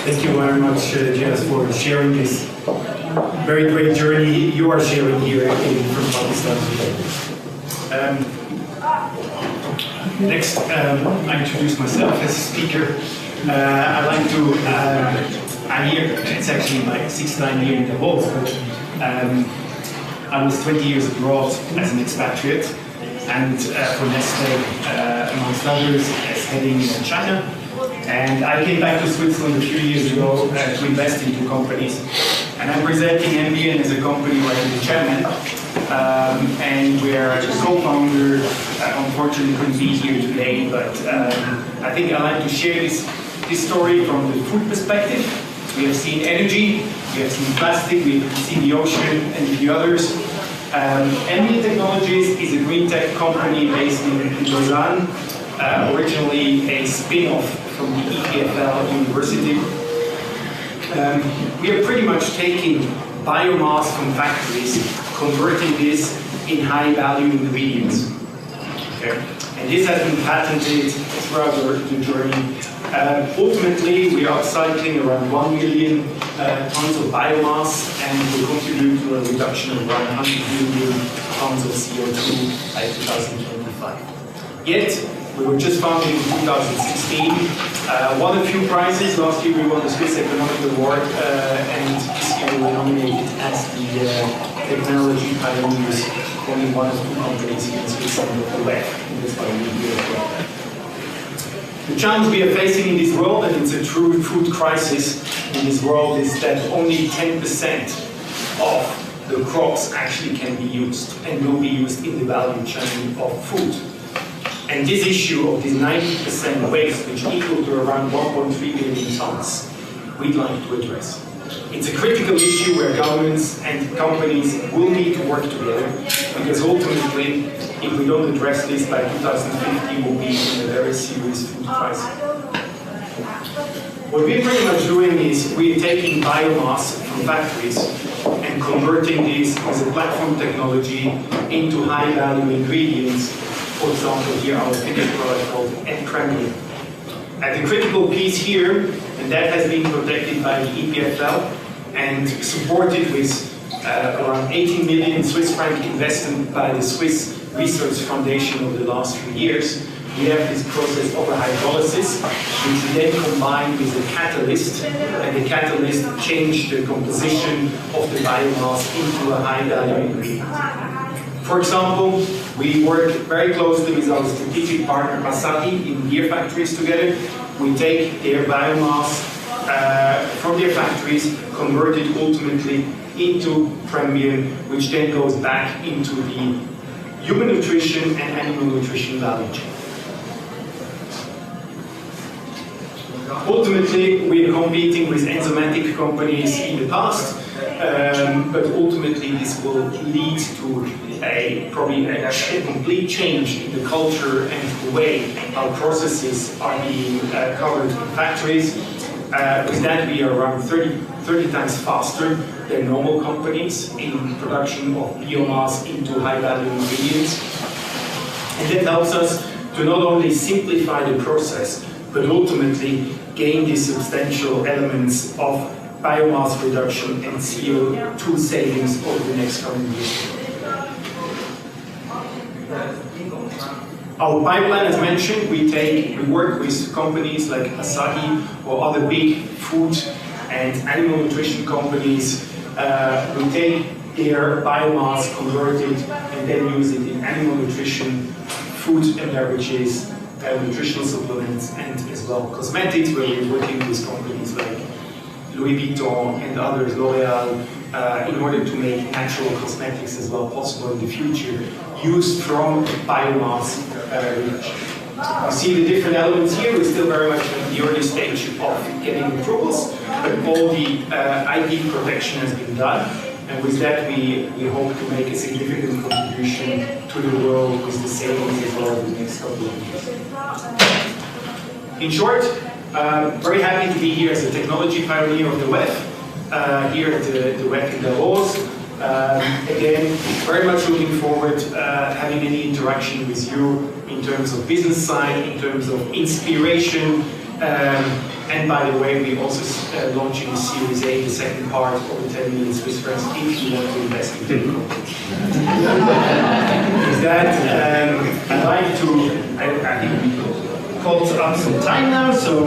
Thank you very much, Jess, for sharing this very great journey you are sharing here from Pakistan today. Next, I introduce myself as a speaker. I'd like to, I'm here, it's actually my 6th time here in Davos, but I was 20 years abroad as an expatriate, and for Nestle, amongst others, as heading in China. And I came back to Switzerland a few years ago to invest in 2 companies. And I'm presenting Embion as a company where I'm the chairman, and where the co-founder unfortunately couldn't be here today, but I think I'd like to share this story from the food perspective. We have seen energy, we have seen plastic, we have seen the ocean and a few others. Embion Technologies is a green tech company based in Lausanne, originally a spin-off from the EPFL University. We are pretty much taking biomass from factories, converting this in high-value ingredients. Okay. And this has been patented throughout the journey. Ultimately, we are upcycling around 1 million tons of biomass, and will contribute to a reduction of around 100 million tons of CO2 by 2025. Yet, we were just founded in 2016, won a few prizes. Last year we won the Swiss Economic Award, and this year we were nominated as the technology pioneers, only one of 2 companies here in Switzerland of the web. That's why we're here as well. The challenge we are facing in this world, and it's a true food crisis in this world, is that only 10% of the crops actually can be used and will be used in the value chain of food. And this issue of this 90% waste, which equal to around 1.3 billion tons, we'd like to address. It's a critical issue where governments and companies will need to work together, because ultimately, if we don't address this by 2050, we'll be in a very serious food crisis. What we're pretty much doing is we're taking biomass from factories and converting this as a platform technology into high-value ingredients. For example, here our finished product called Embion. And the critical piece here, and that has been protected by the EPFL and supported with around 18 million Swiss franc investment by the Swiss Research Foundation over the last few years. We have this process of hydrolysis, which we then combine with a catalyst, and the catalyst changed the composition of the biomass into a high-value ingredient. For example, we work very closely with our strategic partner Asahi in beer factories together. We take their biomass from their factories, convert it ultimately into Embion, which then goes back into the human nutrition and animal nutrition value chain. Ultimately, we are competing with enzymatic companies in the past, but ultimately this will lead to probably a complete change in the culture and the way how processes are being covered in factories. With that, we are around 30 times faster than normal companies in production of biomass into high-value ingredients. And that helps us to not only simplify the process, but ultimately gain these substantial elements of biomass reduction and CO2 savings over the next coming years. Our pipeline, as mentioned, we work with companies like Asahi or other big food and animal nutrition companies. We take their biomass, convert it, and then use it in animal nutrition, food and beverages, nutritional supplements, and as well cosmetics, where we're working with companies like Louis Vuitton and others, L'Oreal, in order to make natural cosmetics as well possible in the future, used from biomass reduction. You see the different elements here. We're still very much in the early stage of getting approvals, but all the IP protection has been done. And with that, we hope to make a significant contribution to the world with the savings as well in the next couple of years. In short, very happy to be here as a technology pioneer of the web, here at the web in Davos. Again, very much looking forward having any interaction with you in terms of business side, in terms of inspiration, And by the way, we're also launching a Series A, the second part, over 10 million Swiss francs, if you want to invest in technical. With that, I'd like to, I think we called up some time now, so